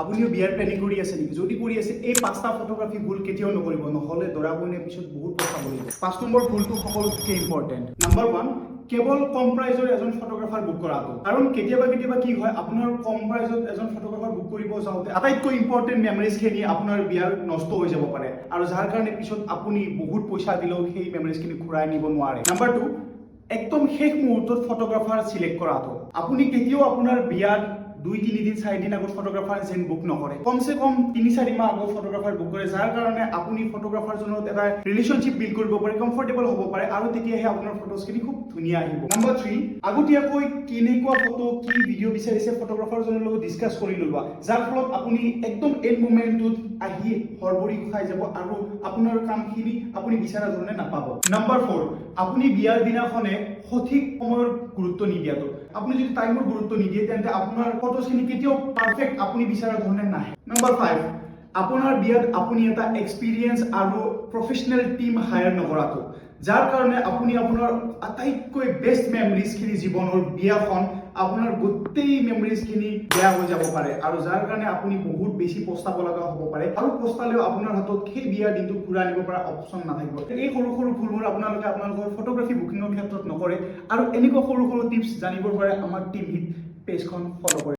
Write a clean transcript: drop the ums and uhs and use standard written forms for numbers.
আপুনিও বিয়াৰ প্লেনিং কৰি আছে নেকি? যদি কৰি আছে এই 5টা ফটোগ্ৰাফি ভুল কেতিয়াও নকৰিব, নহ'লে দৰা কইনাৰ পিছত বহুত পস্তাব লাগিব। 5 নম্বৰ ভুলটো সকলোতকৈ ইম্পৰ্টেণ্ট। নাম্বাৰ 1, কেৱল কম প্ৰাইজৰ এজন ফটোগ্ৰাফাৰ বুক কৰাটো। কাৰণ কেতিয়াবা কি হয়, আপোনাৰ কম প্ৰাইজত এজন ফটোগ্ৰাফাৰ বুক কৰিব যাওঁতে আটাইতকৈ ইম্পৰ্টেণ্ট মেমৰিজখিনি আপোনাৰ বিয়াৰ নষ্ট হৈ যাব পাৰে, আৰু যাৰ কাৰণে পিছত আপুনি বহুত পইচা দিলেও সেই মেমৰিজখিনি ঘূৰাই নিব নোৱাৰে। নাম্বাৰ 2, একদম শেষ মুহূৰ্তত ফটোগ্ৰাফাৰ চিলেক্ট কৰাটো। আপুনি কেতিয়াও আপোনাৰ বিয়াত 2-3 দিন 4 দিন আগত ফটোগ্ৰাফাৰ যেন বুক নকৰে। কমচে কম 3-4 মাহ আগত ফটোগ্ৰাফাৰ বুক কৰে, যাৰ কাৰণে আপুনি ফটোগ্ৰাফাৰজনৰ এটা ৰিলেশ্যনশ্বিপ বিল্ড কৰিব পাৰে, কমফৰ্টেবল হ'ব পাৰে, আৰু তেতিয়াহে আপোনাৰ ফটোজখিনি খুব ধুনীয়া আহিব। নাম্বাৰ 3, আগতীয়াকৈ কেনেকুৱা ফটো কি ভিডিঅ' বিচাৰিছে ফটোগ্ৰাফাৰজনৰ লগত ডিছকাছ কৰি লোৱা, যাৰ ফলত আপুনি একদম এণ্ড মোমেণ্টটোত আহি হৰবৰি খাই যাব আৰু আপোনাৰ কামখিনি আপুনি বিচৰা ধৰণে নাপাব। নাম্বাৰ 4, আপুনি বিয়াৰ দিনাখনে সঠিক সময়ৰ গুৰুত্ব নিদিয়াটো। আপুনি যদি টাইমৰ গুৰুত্ব নিদিয়ে তেন্তে আপোনাৰ ফটোজখিনি কেতিয়াও পাৰফেক্ট আপুনি বিচৰা ধৰণে নাহে। নাম্বাৰ 5, আপোনাৰ বিয়াত আপুনি এটা এক্সপিৰিয়েঞ্চ আৰু প্ৰফেচনেল টিম হায়াৰ নকৰাটো, যাৰ কাৰণে আপুনি আপোনাৰ আটাইতকৈ বেষ্ট মেমৰিজখিনি জীৱনৰ বিয়াখন আপোনাৰ গোটেই মেমৰিজখিনি বেয়া হৈ যাব পাৰে, আৰু যাৰ কাৰণে আপুনি বহুত বেছি পস্তাব লগা হ'ব পাৰে, আৰু পস্তালেও আপোনাৰ হাতত সেই বিয়াৰ দিনটো ঘূৰাই আনিব পৰা অপশ্যন নাথাকিব। এই সৰু ভুলবোৰ আপোনালোকৰ ফটোগ্ৰাফী বুকিঙৰ ক্ষেত্ৰত নকৰে, আৰু এনেকুৱা সৰু টিপছ জানিবৰ বাবে আমাৰ টিম হিট পেজখন ফলো কৰে।